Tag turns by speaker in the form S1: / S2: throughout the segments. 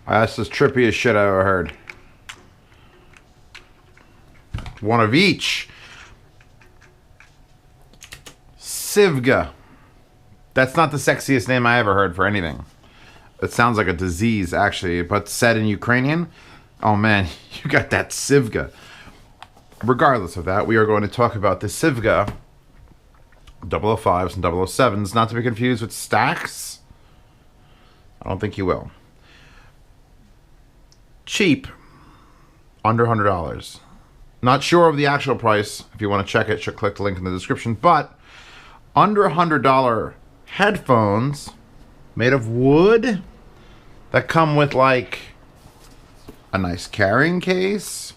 S1: That's the trippiest shit I ever heard. One of each. Sivga. That's not the sexiest name I ever heard for anything. It sounds like a disease, actually, but said in Ukrainian. Oh man, you got that Sivga. Regardless of that, we are going to talk about the Sivga 005s and 007s, not to be confused with Stacks. I don't think you will. Cheap. Under $100. Not sure of the actual price. If you want to check it, should click the link in the description. But under $100 headphones made of wood that come with like a nice carrying case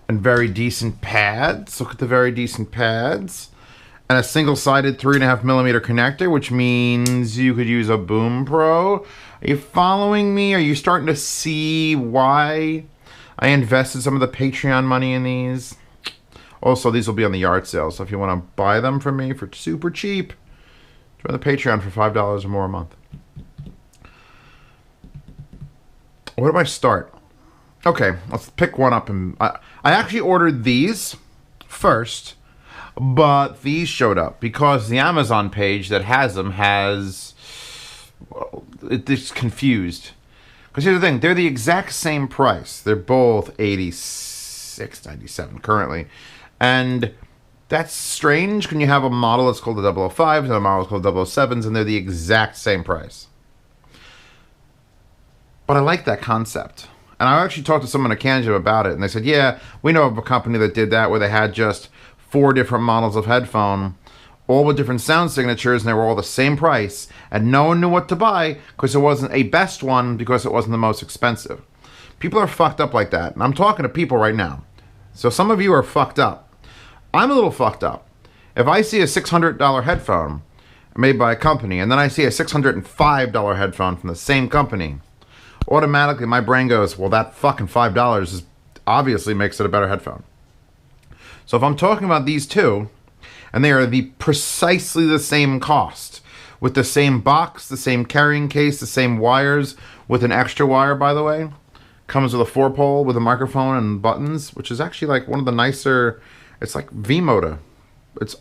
S1: and very decent pads. Look at the very decent pads. And a single-sided 3.5mm connector, which means you could use a Boom Pro. Are you following me? Are you starting to see why I invested some of the Patreon money in these? Also, these will be on the yard sale, so if you want to buy them from me for super cheap, join the Patreon for $5 or more a month. Where do I start? Okay, let's pick one up. And I actually ordered these first, but these showed up because the Amazon page that has them has... Well, it's confused. Because here's the thing, they're the exact same price. They're both $86.97 currently. And that's strange when you have a model that's called the 005s and a model that's called 007s, and they're the exact same price. But I like that concept. And I actually talked to someone at Canada about it, and they said, yeah, we know of a company that did that where they had just 4 different models of headphone, all with different sound signatures, and they were all the same price, and no one knew what to buy because it wasn't a best one because it wasn't the most expensive. People are fucked up like that, and I'm talking to people right now. So some of you are fucked up. I'm a little fucked up. If I see a $600 headphone made by a company, and then I see a $605 headphone from the same company, automatically my brain goes, well, that fucking $5 is obviously makes it a better headphone. So if I'm talking about these two, and they are precisely the same cost, with the same box, the same carrying case, the same wires, with an extra wire, by the way. Comes with a 4-pole with a microphone and buttons, which is actually like one of the nicer. It's like V-Moda. It's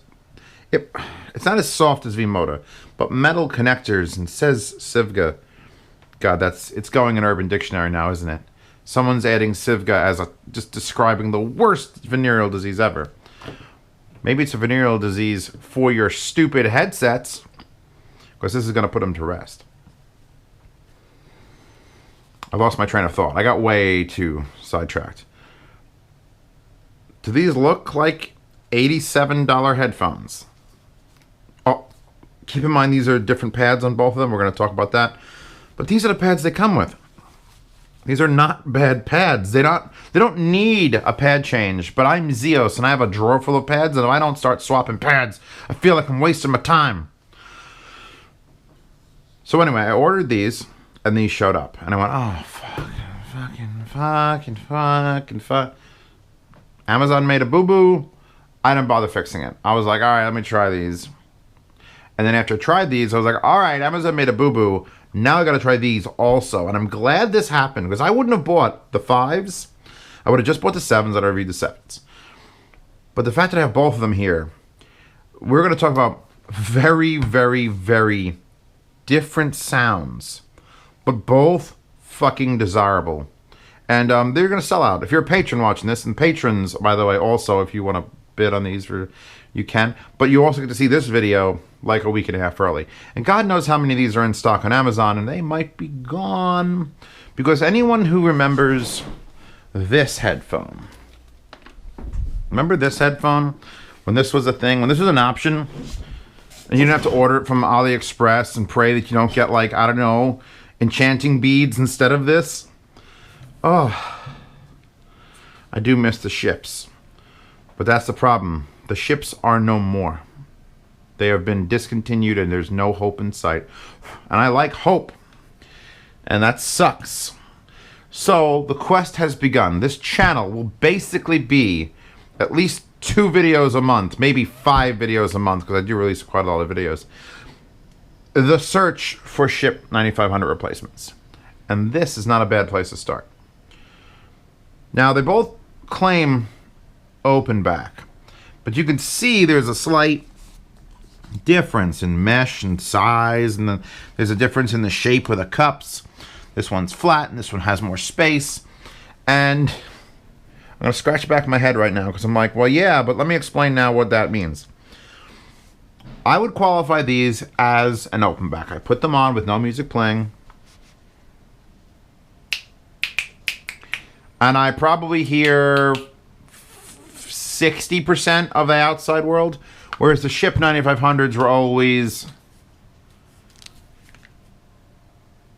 S1: not as soft as V-Moda, but metal connectors, and says Sivga. God, it's going in Urban Dictionary now, isn't it? Someone's adding Sivga as just describing the worst venereal disease ever. Maybe it's a venereal disease for your stupid headsets, because this is going to put them to rest. I lost my train of thought. I got way too sidetracked. Do these look like $87 headphones? Oh, keep in mind these are different pads on both of them. We're going to talk about that. But these are the pads they come with. These are not bad pads. They don't need a pad change, but I'm Zeus and I have a drawer full of pads, and if I don't start swapping pads, I feel like I'm wasting my time. So anyway, I ordered these, and these showed up. And I went, oh, fuck. Amazon made a boo-boo. I didn't bother fixing it. I was like, all right, let me try these. And then after I tried these, I was like, all right, Amazon made a boo-boo. Now I got to try these also. And I'm glad this happened, because I wouldn't have bought the 5s. I would have just bought the 7s. I'd have reviewed the 7s. But the fact that I have both of them here, we're going to talk about very, very, very different sounds, but both fucking desirable. And they're going to sell out. If you're a patron watching this, and patrons, by the way, also, if you want to bid on these, you can. But you also get to see this video like a week and a half early. And God knows how many of these are in stock on Amazon, and they might be gone. Because anyone who remembers this headphone. Remember this headphone? When this was a thing, when this was an option, and you didn't have to order it from AliExpress and pray that you don't get, like, I don't know, enchanting beads instead of this. Oh, I do miss the ships. But that's the problem. The ships are no more. They have been discontinued and there's no hope in sight. And I like hope. And that sucks. So the quest has begun. This channel will basically be at least 2 videos a month, maybe 5 videos a month, because I do release quite a lot of videos. The search for Ship 9500 replacements. And this is not a bad place to start. Now, they both claim open back, but you can see there's a slight difference in mesh and size, and then there's a difference in the shape of the cups. This one's flat, and this one has more space. And I'm going to scratch back my head right now because I'm like, well, yeah, but let me explain now what that means. I would qualify these as an open back. I put them on with no music playing. And I probably hear 60% of the outside world, whereas the Ship 9500s were always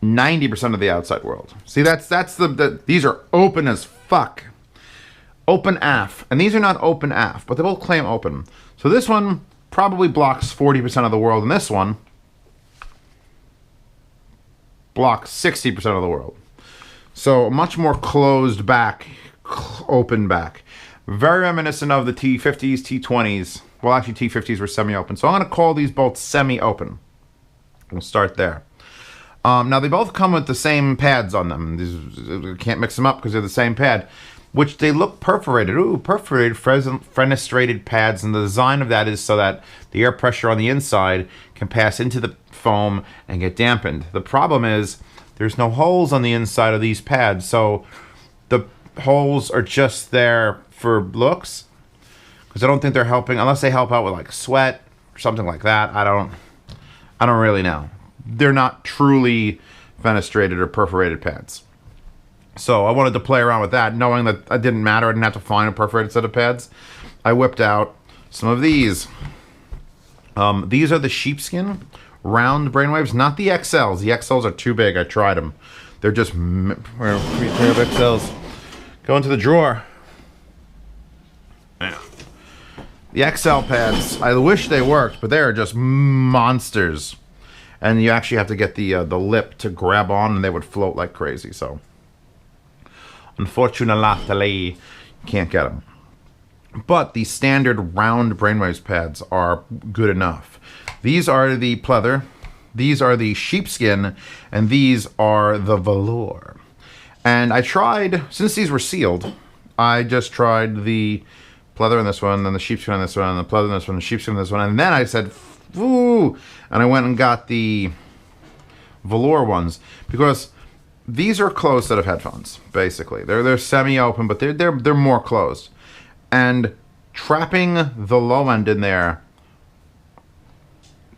S1: 90% of the outside world. See, that's these are open as fuck. Open AF. And these are not open AF, but they both claim open. So this one probably blocks 40% of the world, and this one blocks 60% of the world. So much more closed back, open back. Very reminiscent of the T50s, T20s. Well, actually, T50s were semi-open. So I'm going to call these both semi-open. We'll start there. Now, they both come with the same pads on them. You can't mix them up because they're the same pad, which they look perforated. Ooh, perforated, fenestrated pads. And the design of that is so that the air pressure on the inside can pass into the foam and get dampened. The problem is there's no holes on the inside of these pads, so the holes are just there for looks, because I don't think they're helping, unless they help out with like sweat or something like that. I don't really know. They're not truly fenestrated or perforated pads. So I wanted to play around with that, knowing that it didn't matter. I didn't have to find a perforated set of pads. I whipped out some of these. These are the sheepskin round brainwaves, not the XLs. The XLs are too big. I tried them. They're just... Where have XLs? Go into the drawer. Yeah. The XL pads, I wish they worked, but they're just monsters. And you actually have to get the lip to grab on, and they would float like crazy. So, unfortunately, you can't get them. But the standard round brainwaves pads are good enough. These are the pleather, these are the sheepskin, and these are the velour. And I tried, since these were sealed, I just tried the pleather on this one, then the sheepskin on this one, and the pleather on this one, and the sheepskin on this one, and then I said, ooh, and I went and got the velour ones, because these are closed set of headphones, basically. They're semi-open, but they're more closed. And trapping the low end in there.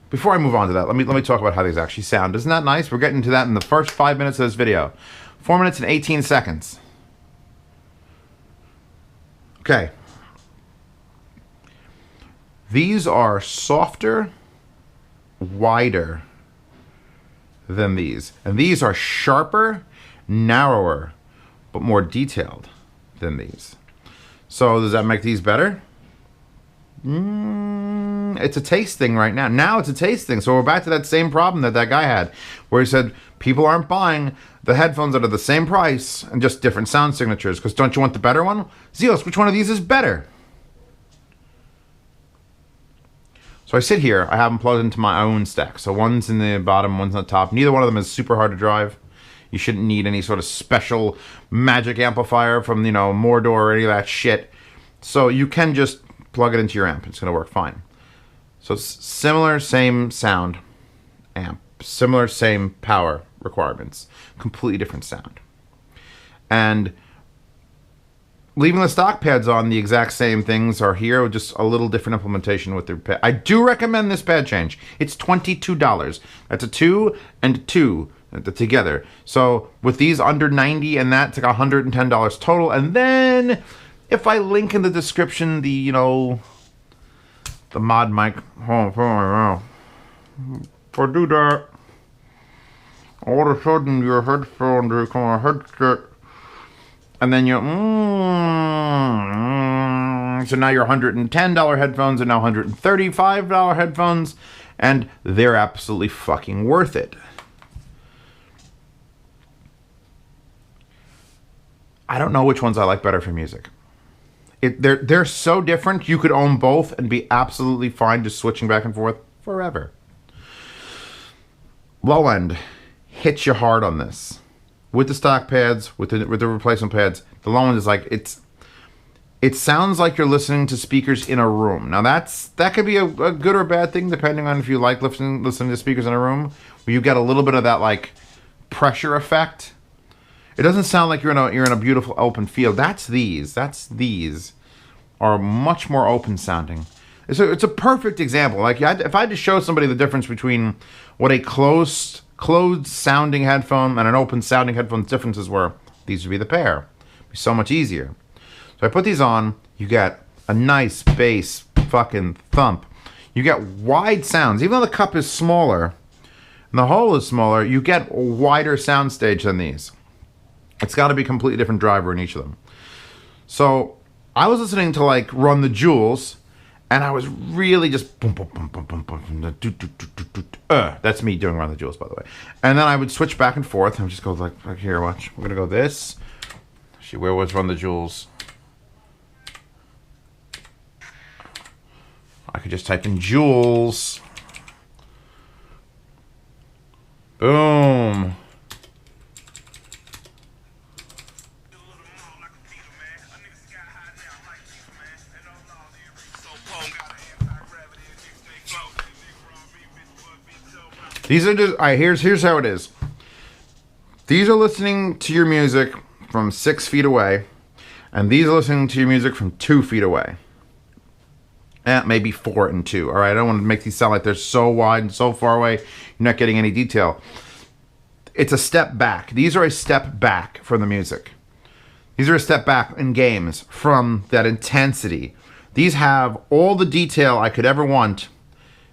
S1: Before I move on to that, let me talk about how these actually sound. Isn't that nice? We're getting to that in the first 5 minutes of this video. 4 minutes and 18 seconds. Okay. These are softer, wider than these. And these are sharper, narrower, but more detailed than these. So does that make these better? It's a taste thing right now. Now it's a taste thing. So we're back to that same problem that guy had, where he said people aren't buying the headphones that are the same price and just different sound signatures. Because don't you want the better one? Zeos, which one of these is better? So I sit here. I have them plugged into my own stack. So one's in the bottom, one's on the top. Neither one of them is super hard to drive. You shouldn't need any sort of special magic amplifier from, Mordor or any of that shit. So you can just plug it into your amp. It's going to work fine. So similar, same sound amp. Similar, same power requirements. Completely different sound. And leaving the stock pads on, the exact same things are here, with just a little different implementation with the pad. I do recommend this pad change. It's $22. That's a 2 and a 2 together. So with these under 90 and that, it's like $110 total. And then if I link in the description the mod mic, if I do that, all of a sudden your headphones become a headset, and then so now your $110 headphones are now $135 headphones, and they're absolutely fucking worth it. I don't know which ones I like better for music. They're so different. You could own both and be absolutely fine just switching back and forth forever. Low end hits you hard on this. with the stock pads, with the replacement pads. The low end is like it sounds like you're listening to speakers in a room. Now that could be a good or bad thing depending on if you like listening to speakers in a room, where you get a little bit of that like pressure effect. It doesn't sound like you're in a beautiful open field. These are much more open sounding. It's a perfect example. Like if I had to show somebody the difference between what a closed sounding headphone and an open sounding headphone's differences were, these would be the pair. It'd be so much easier. So I put these on, you get a nice bass fucking thump. You get wide sounds. Even though the cup is smaller and the hole is smaller, you get a wider soundstage than these. It's got to be a completely different driver in each of them. So I was listening to like Run the Jewels, and I was really just boom, boom, boom, boom, boom, boom, that's me doing Run the Jewels, by the way. And then I would switch back and forth and just go like here, watch. We're gonna go this. See, where was Run the Jewels? I could just type in Jewels. Boom. These are just, here's how it is. These are listening to your music from 6 feet away, and these are listening to your music from 2 feet away. Maybe 4 and 2. All right, I don't want to make these sound like they're so wide and so far away, you're not getting any detail. It's a step back. These are a step back from the music. These are a step back in games from that intensity. These have all the detail I could ever want,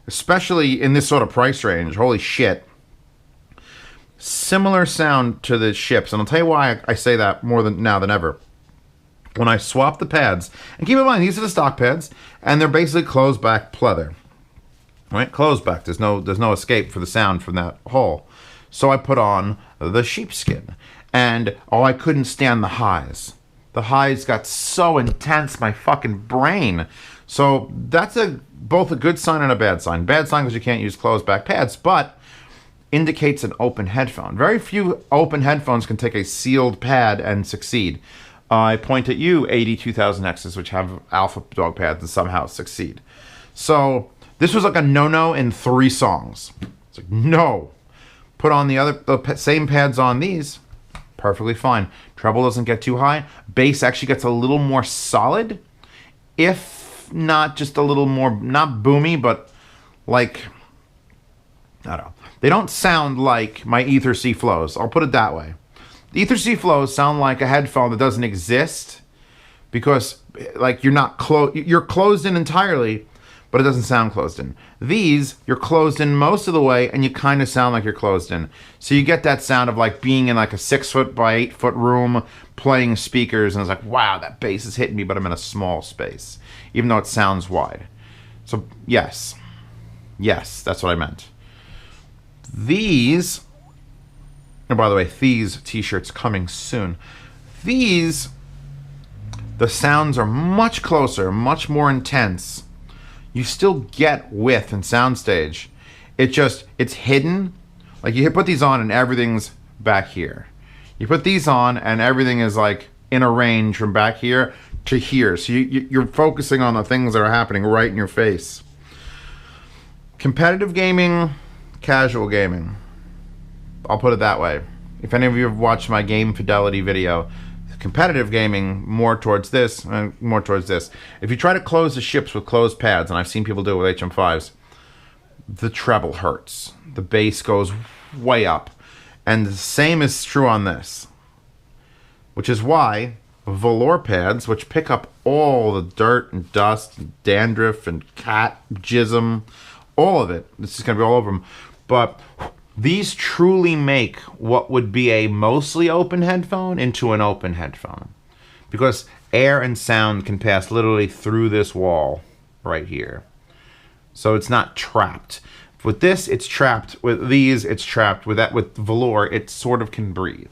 S1: especially in this sort of price range. Holy shit. Similar sound to the ships, and I'll tell you why I say that more than now than ever. When I swap the pads, and keep in mind these are the stock pads, and they're basically closed back pleather, right? Closed back. There's no escape for the sound from that hole. So I put on the sheepskin, and I couldn't stand the highs. The highs got so intense, my fucking brain. So that's both a good sign and a bad sign. Bad sign because you can't use closed back pads, but indicates an open headphone. Very few open headphones can take a sealed pad and succeed. I point at you, 82,000Xs, which have alpha dog pads and somehow succeed. So this was like a no-no in 3 songs. It's like, no. Put on the same pads on these, perfectly fine. Treble doesn't get too high. Bass actually gets a little more solid, if not just a little more, not boomy, but like, I don't know. They don't sound like my Ether C Flows. I'll put it that way. The Ether C Flows sound like a headphone that doesn't exist because, like, you're closed in entirely, but it doesn't sound closed in. These, you're closed in most of the way, and you kind of sound like you're closed in. So you get that sound of like being in like a 6 foot by 8 foot room playing speakers, and it's like, wow, that bass is hitting me, but I'm in a small space, even though it sounds wide. So yes, that's what I meant. These, and by the way, these t-shirts coming soon. These, the sounds are much closer, much more intense. You still get width and soundstage. It's hidden. Like you put these on and everything's back here. You put these on and everything is like in a range from back here to here. So you're focusing on the things that are happening right in your face. Competitive gaming, casual gaming. I'll put it that way. If any of you have watched my game fidelity video, competitive gaming, more towards this, more towards this. If you try to close the ships with closed pads, and I've seen people do it with HM5s, the treble hurts. The bass goes way up. And the same is true on this. Which is why velour pads, which pick up all the dirt and dust and dandruff and cat jism, all of it, this is going to be all over them, but these truly make what would be a mostly open headphone into an open headphone. Because air and sound can pass literally through this wall right here. So it's not trapped. With this, it's trapped. With these, it's trapped. With that, with velour, it sort of can breathe.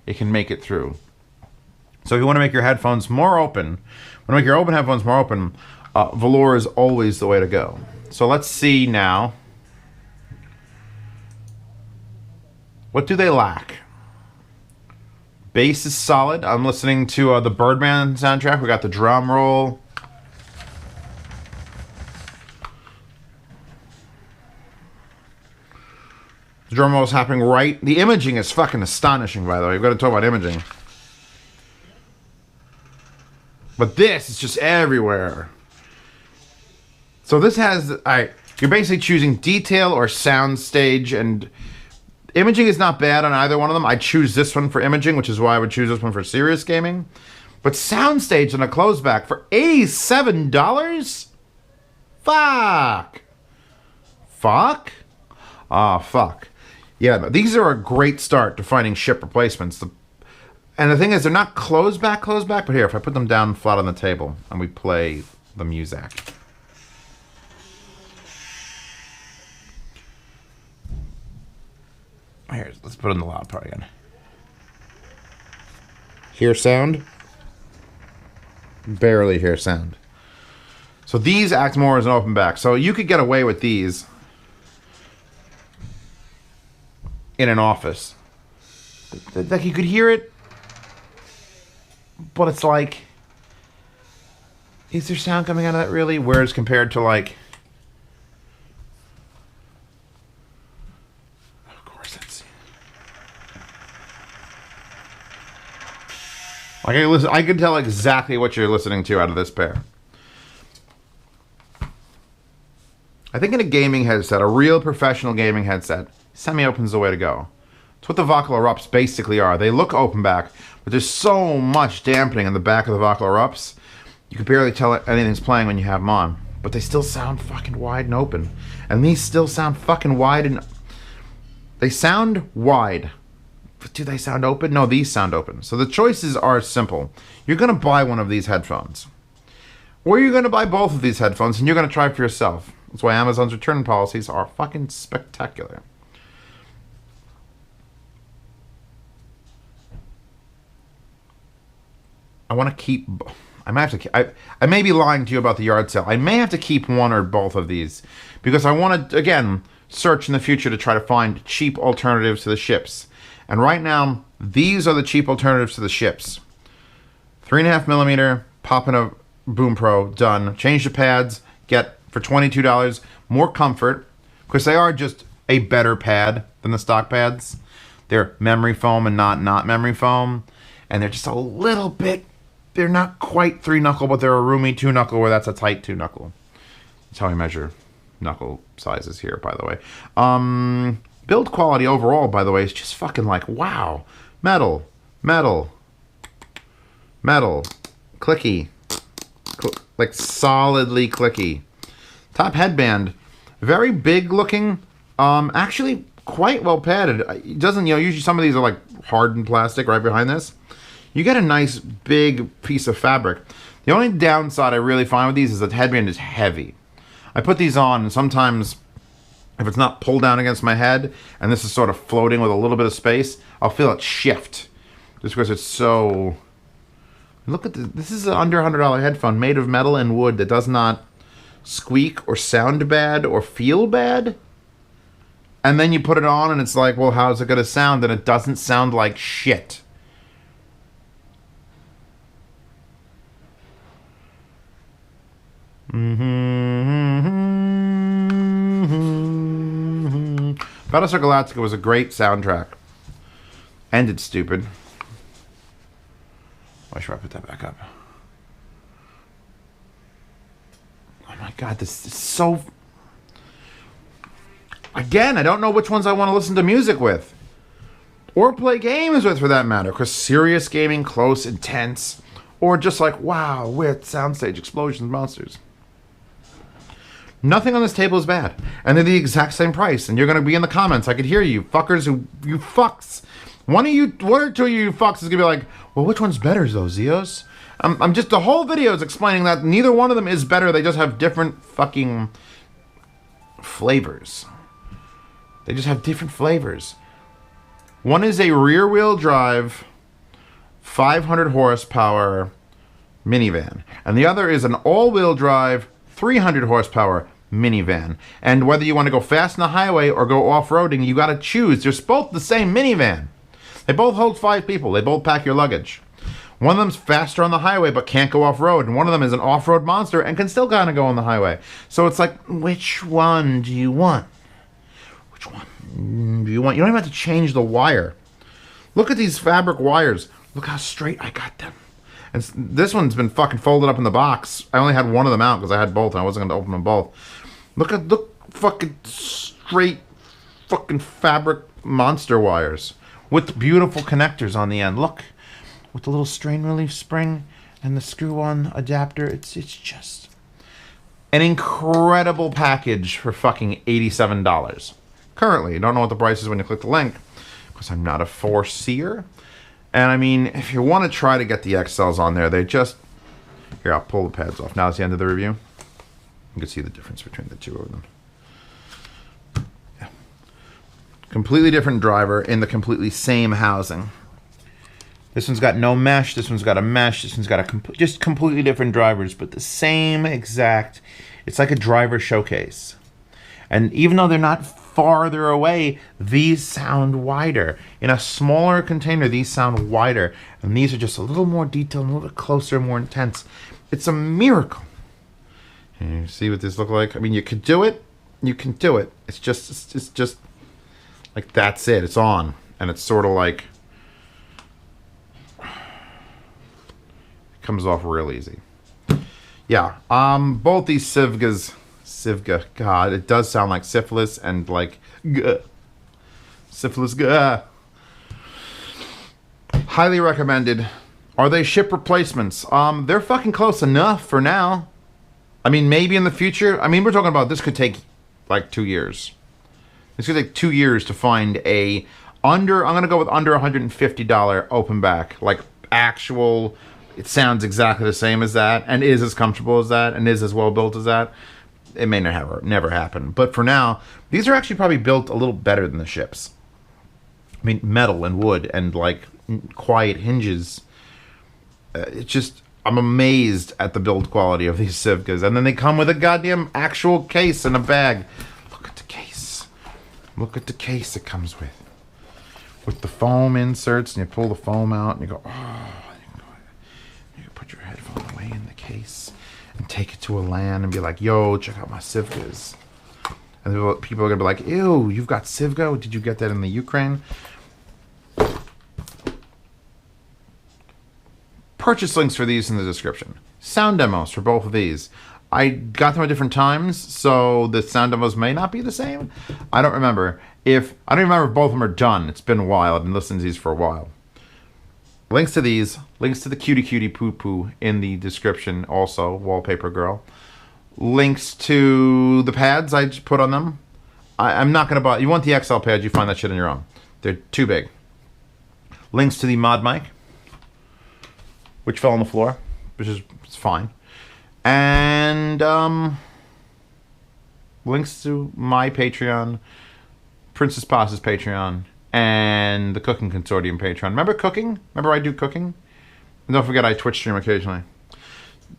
S1: It can make it through. So if you want to make your headphones more open, velour is always the way to go. So let's see now. What do they lack? Bass is solid. I'm listening to the Birdman soundtrack. We got the drum roll. The drum roll is happening right. The imaging is fucking astonishing, by the way. We've got to talk about imaging. But this is just everywhere. So this has... you're basically choosing detail or soundstage, and imaging is not bad on either one of them. I choose this one for imaging, which is why I would choose this one for serious gaming. But soundstage on a closeback for $87? Fuck. Fuck? Ah, fuck. Yeah, no, these are a great start to finding ship replacements. And the thing is, they're not closeback, but here, if I put them down flat on the table and we play the music. Here, let's put in the loud part again. Hear sound? Barely hear sound. So these act more as an open back. So you could get away with these in an office. Like you could hear it, but it's like, is there sound coming out of that really? Whereas compared to like, of course it's, like I can tell exactly what you're listening to out of this pair. I think in a gaming headset, a real professional gaming headset, semi-open's the way to go. It's what the vocal erupts basically are. They look open back, but there's so much dampening in the back of the vocal erupts, you can barely tell anything's playing when you have them on. But they still sound fucking wide and open. And these still sound fucking wide and... They sound wide. But do they sound open? No, these sound open. So the choices are simple. You're going to buy one of these headphones. Or you're going to buy both of these headphones and you're going to try it for yourself. That's why Amazon's return policies are fucking spectacular. I want to keep... I might have to... I may be lying to you about the yard sale. I may have to keep one or both of these. Because I want to, again, search in the future to try to find cheap alternatives to the ships. And right now, these are the cheap alternatives to the ships. 3.5mm, pop in a Boom Pro, done. Change the pads, get for $22 more comfort. Because they are just a better pad than the stock pads. They're memory foam and not memory foam. And they're just a little bit... They're not quite 3-knuckle, but they're a roomy 2-knuckle where that's a tight 2-knuckle. That's how I measure knuckle sizes here, by the way. Build quality overall, by the way, is just fucking like, wow. Metal. Clicky. Like solidly clicky. Top headband. Very big looking. Actually quite well padded. It doesn't, usually some of these are like hardened plastic right behind this. You get a nice big piece of fabric. The only downside I really find with these is that the headband is heavy. I put these on and sometimes if it's not pulled down against my head and this is sort of floating with a little bit of space, I'll feel it shift. Just because it's so... Look at this. This is an under $100 headphone made of metal and wood that does not squeak or sound bad or feel bad. And then you put it on and it's like, well, how's it going to sound? And it doesn't sound like shit. Battlestar Galactica was a great soundtrack. Ended stupid. Why should I put that back up? Oh my god, this is so... Again, I don't know which ones I want to listen to music with. Or play games with, for that matter. Because serious gaming, close, intense. Or just like, wow, wit, soundstage, explosions, monsters. Nothing on this table is bad. And they're the exact same price. And you're going to be in the comments. I could hear you fuckers you fucks. One or two of you fucks is going to be like, well, which one's better, though, Zeos? I'm just, the whole video is explaining that neither one of them is better. They just have different fucking flavors. They just have different flavors. One is a rear-wheel drive, 500 horsepower minivan. And the other is an all-wheel drive, 300 horsepower minivan. And whether you want to go fast on the highway or go off-roading, you got to choose. They're both the same minivan. They both hold 5 people. They both pack your luggage. One of them's faster on the highway but can't go off-road, and one of them is an off-road monster and can still kind of go on the highway. So it's like, which one do you want? Which one do you want? You don't even have to change the wire. Look at these fabric wires. Look how straight I got them. And this one's been fucking folded up in the box. I only had one of them out because I had both and I wasn't going to open them both. Look fucking straight fucking fabric monster wires with beautiful connectors on the end. Look, with the little strain relief spring and the screw-on adapter. It's just an incredible package for fucking $87. Currently, don't know what the price is when you click the link because I'm not a foreseer. And I mean, if you want to try to get the XLs on there, they just... Here, I'll pull the pads off. Now it's the end of the review. You can see the difference between the two of them. Yeah. Completely different driver in the completely same housing. This one's got no mesh. This one's got a mesh. This one's got just completely different drivers, but the same exact... It's like a driver showcase. And even though they're not farther away, these sound wider. In a smaller container, these sound wider. And these are just a little more detailed, a little bit closer, more intense. It's a miracle. And you see what this look like? I mean, you could do it. You can do it. It's just like that's it. It's on. And it's sort of like... It comes off real easy. Yeah. Both these Sivga, God, it does sound like syphilis and like syphilis. Highly recommended. Are they ship replacements? They're fucking close enough for now. I mean, maybe in the future. I mean, we're talking about this could take like 2 years. This could take 2 years to find a I'm gonna go with under $150 open back, like actual. It sounds exactly the same as that, and is as comfortable as that, and is as well built as that. It may never happen. But for now, these are actually probably built a little better than the ships. I mean, metal and wood and, like, quiet hinges. It's just... I'm amazed at the build quality of these Sivgas. And then they come with a goddamn actual case and a bag. Look at the case. Look at the case it comes with. With the foam inserts, and you pull the foam out, and you go, oh... You can put your headphone away in the case. And take it to a LAN and be like, yo, check out my Sivgas. And people are going to be like, ew, you've got Sivga? Did you get that in the Ukraine? Purchase links for these in the description. Sound demos for both of these. I got them at different times, so the sound demos may not be the same. I don't remember. I don't remember if both of them are done. It's been a while. I've been listening to these for a while. Links to these, links to the cutie poo poo in the description also, Wallpaper Girl. Links to the pads I just put on them. I'm not going to buy... You want the XL pads, you find that shit on your own. They're too big. Links to the mod mic, which fell on the floor, which is it's fine. And links to my Patreon, Princess Pasta's Patreon, and the Cooking Consortium Patreon. Remember cooking? Remember I do cooking? And don't forget I Twitch stream occasionally.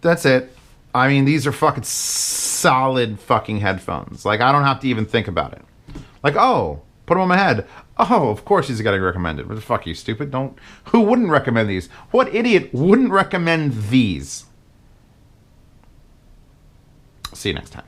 S1: That's it. I mean, these are fucking solid fucking headphones. Like, I don't have to even think about it. Like, oh, put them on my head. Oh, of course these are getting recommended. What the fuck, you stupid? Don't... Who wouldn't recommend these? What idiot wouldn't recommend these? See you next time.